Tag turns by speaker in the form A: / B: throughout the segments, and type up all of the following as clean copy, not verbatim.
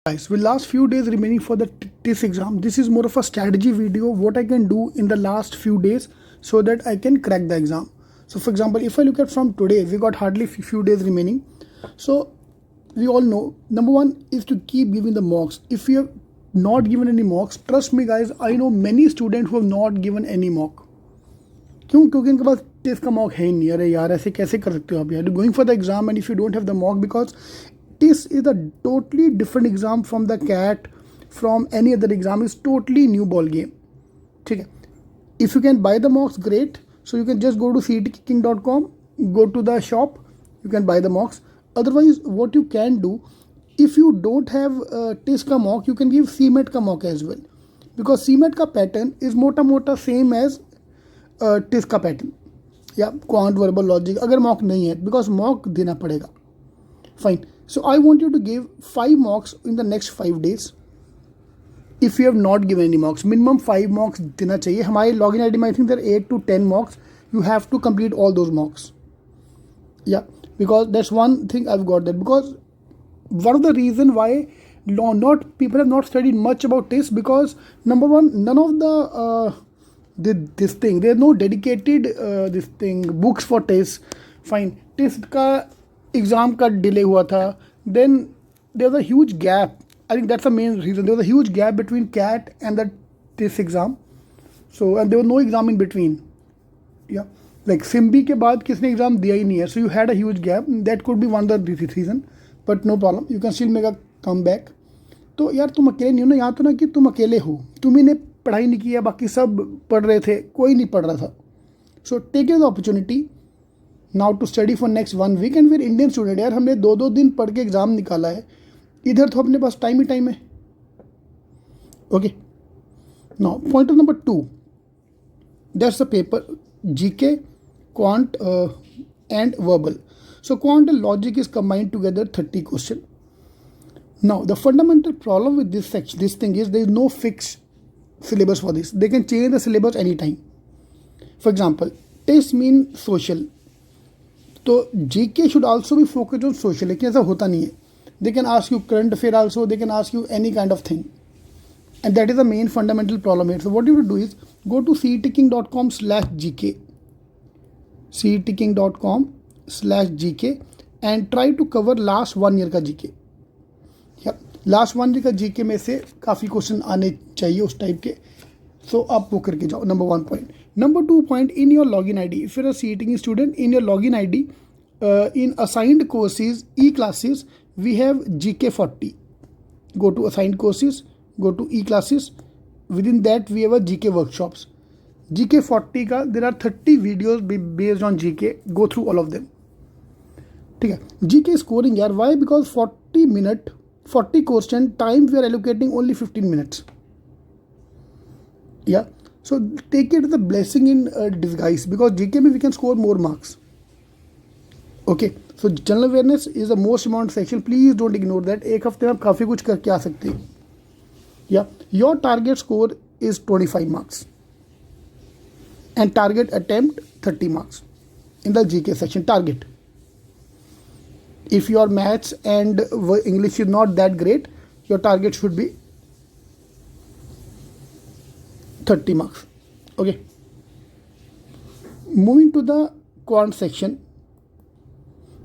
A: Guys, with last few days remaining for the TISS exam, this is more of a strategy video, what I can do in the last few days so that I can crack the exam. So for example, if I look at from today, we got hardly few days remaining. So we all know, number one is to keep giving the mocks. If you have not given any mocks, trust me guys, I know many students who have not given any mock. क्यों? क्योंकि इनके पास test का mock है ही नहीं. अरे यार ऐसे कैसे कर सकते हो आप यार? Going for the exam and if you don't have the mock, because TISS is a totally different exam from the CAT, from any other exam. It's totally new ball game. ठीक है. If you can buy the mocks, great. So you can just go to TISSking.com, go to the shop, you can buy the mocks. Otherwise, what you can do, if you don't have TISS का mock, you can give CMET का mock as well. Because CMET का pattern is मोटा same as TISS का pattern. या Quant, verbal, logic. अगर mock नहीं है, because mock देना पड़ेगा. Fine. So I want you to give 5 mocks in the next 5 days. If you have not given any mocks, minimum 5 mocks देना चाहिए. हमारे login ID में I think there are 8 to 10 mocks. You have to complete all those mocks. Yeah, because that's one thing I've got that. Because one of the reason why not people have not studied much about TISS, because number one, none of the this thing, there are no dedicated this thing books for TISS. Fine. TISS का exam का delay हुआ था. Then there was a huge gap. I think that's the main reason. There was a huge gap between CAT and the TISS exam. So and there was no exam in between. Yeah like Symbi के बाद किसने exam दिया ही नहीं है. So you had a huge gap. That could be one the reason, but no problem, you can still make a come back. तो यार तुम अकेले नहीं हो ना. यहाँ तो ना कि तुम अकेले हो, तुम्ही ने पढ़ाई नहीं किया, बाकी सब पढ़ रहे थे, कोई नहीं पढ़ रहा था. So take the opportunity now to study for next 1 week. And फिर इंडियन स्टूडेंट यार, हमने 2-2 दिन पढ़ के एग्ज़ाम निकाला है. इधर तो अपने पास टाइम ही टाइम है. Okay, now point number 2, that's the paper GK, Quant and verbal. So Quant and logic is combined together, 30 question. Now the fundamental problem with this section, this thing is, there is no fixed syllabus for this. They can change the syllabus anytime. For example, TISS means social. तो GK should also be focused on social. लेकिन ऐसा होता नहीं है. They can ask you current affair also. They can ask you any kind of thing, and that is the main fundamental problem here. So what you have to do is go to cetking.com/GK, cetking.com/GK, and try to cover last 1 year का GK. Last 1 year का GK में से काफ़ी question आने चाहिए उस type के. सो आप वो करके जाओ. Number 1 point. Number 2 point, in your login ID, if you're a CETing student, in your login ID, in assigned courses, e-classes, we have GK 40. Go to assigned courses, go to e-classes. Within that, we have a GK workshops. GK 40 का, there are 30 videos based on GK. Go through all of them. ठीक है. GK scoring यार, why? Because 40 question time we are allocating only 15 minutes. Yeah. So take it as a blessing in disguise, because GK में we can score more marks. Okay. So general awareness is the most important section. Please don't ignore that. एक हफ्ते में आप काफ़ी कुछ करके आ सकते हैं. Yeah. Your target score is 25 marks. And target attempt 30 marks in the GK section. Target. If your maths and English is not that great, your target should be 30 marks. Okay. Moving to the Quant section.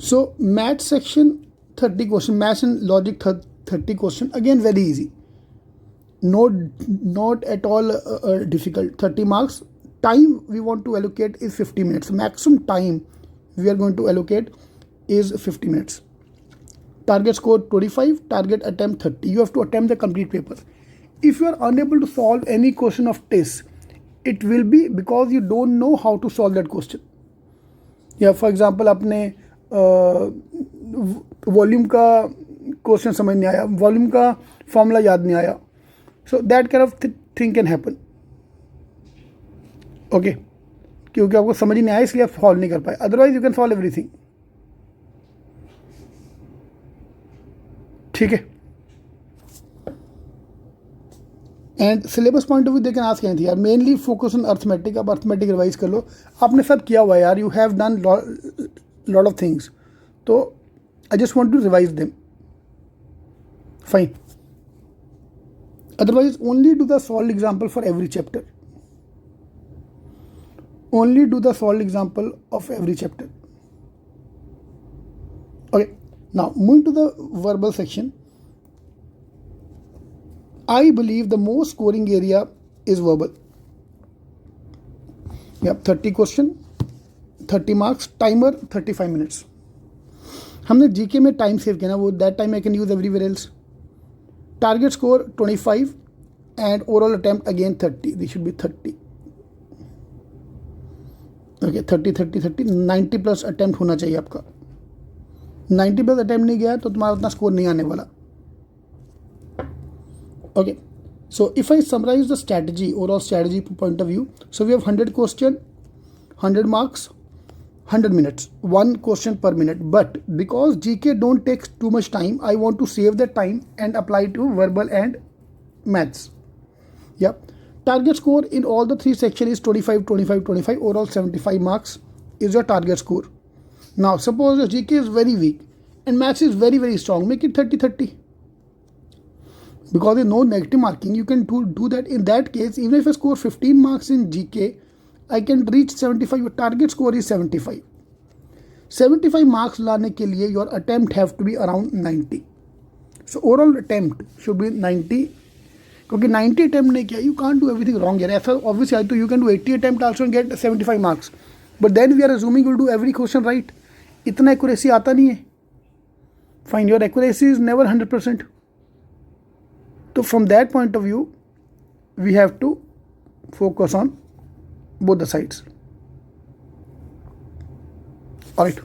A: So math section 30 question, maths and logic 30 question. Again very easy. Not at all difficult. 30 marks. Time we want to allocate is 50 minutes. Maximum time we are going to allocate is 50 minutes. Target score 25, target attempt 30. You have to attempt the complete paper. If you are unable to solve any question of TISS, it will be because you don't know how to solve that question. Yeah, for example, आपने volume का question समझ नहीं आया, volume का formula याद नहीं आया. So that kind of thing can happen. Okay, क्योंकि आपको समझ ही नहीं आया इसलिए आप सॉल्व नहीं कर पाए. Otherwise you can solve everything. ठीक है. And syllabus point of view they can ask anything यार. Mainly focus on arithmetic. आप अर्थमेटिक रिवाइज कर लो. आपने सब किया हुआ है यार. You have done lot of things. तो I just want to revise them. Fine. Otherwise, only do the solved example for every chapter. Only do the solved example of every chapter. Okay, now moving to the verbal section. I believe the most scoring area is verbal. Yep, 30 question, 30 marks, timer 35 minutes. हमने GK में time save किया ना, वो that time I can use everywhere else. Target score 25 and overall attempt again 30. This should be 30. Okay, 30 90 plus attempt होना चाहिए आपका. 90 plus attempt नहीं गया तो तुम्हारा उतना स्कोर नहीं आने वाला. Okay, so if I summarize the strategy, overall strategy point of view, so we have 100 question, 100 marks, 100 minutes, one question per minute. But because GK don't take too much time, I want to save the time and apply to verbal and maths. Yeah, target score in all the three sections is 25, 25, 25. Overall 75 marks is your target score. Now suppose your GK is very weak and maths is very, very strong. Make it 30, 30. Because there's no negative marking, you can do that. In that case, even if I score 15 marks in GK, I can reach 75. Your target score is 75. 75 marks लाने के लिए your attempt have to be around 90. So overall attempt should be 90. क्योंकि 90 attempt नहीं किया, you can't do everything wrong here. ऐसा obviously I तो you can do 80 attempt also and get 75 marks. But then we are assuming you'll do every question right. इतना accuracy आता नहीं है. Fine, your accuracy is never 100%. So from that point of view, we have to focus on both the sides. Alright,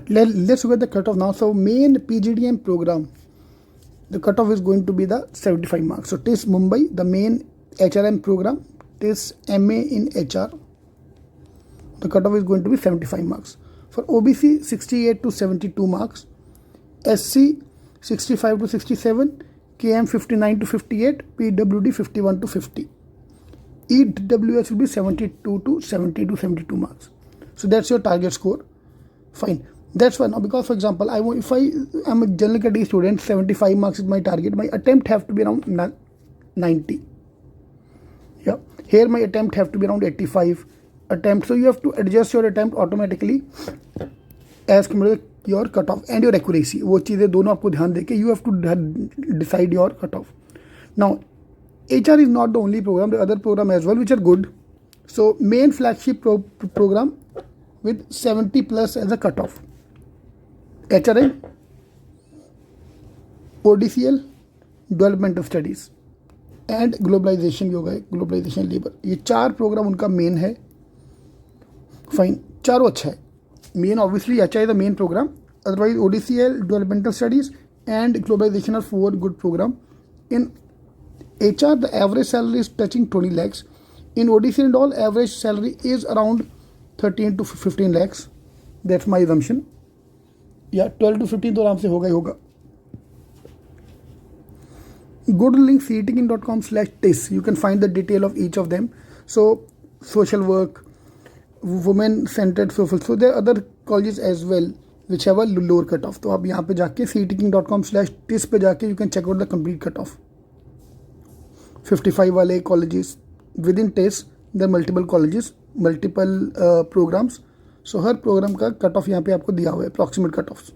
A: let's look at the cutoff now. So main PGDM program, the cutoff is going to be the 75 marks. So TISS Mumbai, the main HRM program, TISS MA in HR, the cutoff is going to be 75 marks. For OBC, 68 to 72 marks. SC, 65 to 67, KM 59 to 58, PWD 51 to 50. EWS will be 72 to 70 to 72 marks. So that's your target score. Fine. That's why now, because for example, if I am a general category student, 75 marks is my target. My attempt have to be around 90. Yeah. Here my attempt have to be around 85 attempt. So you have to adjust your attempt automatically as compared to your cutoff and your accuracy. वो चीज़ें दोनों आपको ध्यान देके you have to decide your cutoff. Now HR is not the only program, the other program as well which are good. So main flagship program with 70 plus as a cutoff. HRM, ODCL, developmental studies and globalization भी होगा, globalization labor. ये चार programme उनका main है. Fine, चारों अच्छा है. Main obviously HI is the main program. Otherwise ODCL, developmental studies and globalization are four good program. In HR the average salary is touching 20 lakhs. In ODCL and all average salary is around 13 to 15 lakhs. That's my assumption. Yeah, 12 to 15 तो आराम से होगा ही होगा. Go to link cetking.com/TISS. You can find the detail of each of them. So social work, women centered social, so there are other colleges as well which have a lower cutoff. तो आप यहाँ पे जाके cetking.com/TISS पे जाके you can check out the complete cutoff. 55 वाले colleges within TISS, there are multiple colleges, multiple programs. So her program का cutoff यहाँ पे आपको दिया हुआ है, approximate cutoffs.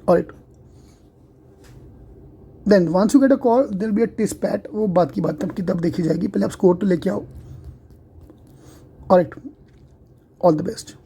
A: Alright. Then once you get a call, there will be a TISS pat. वो बात की बात तब देखी जाएगी. पहले आप स्कोर तो लेके आओ. Alright, all the best.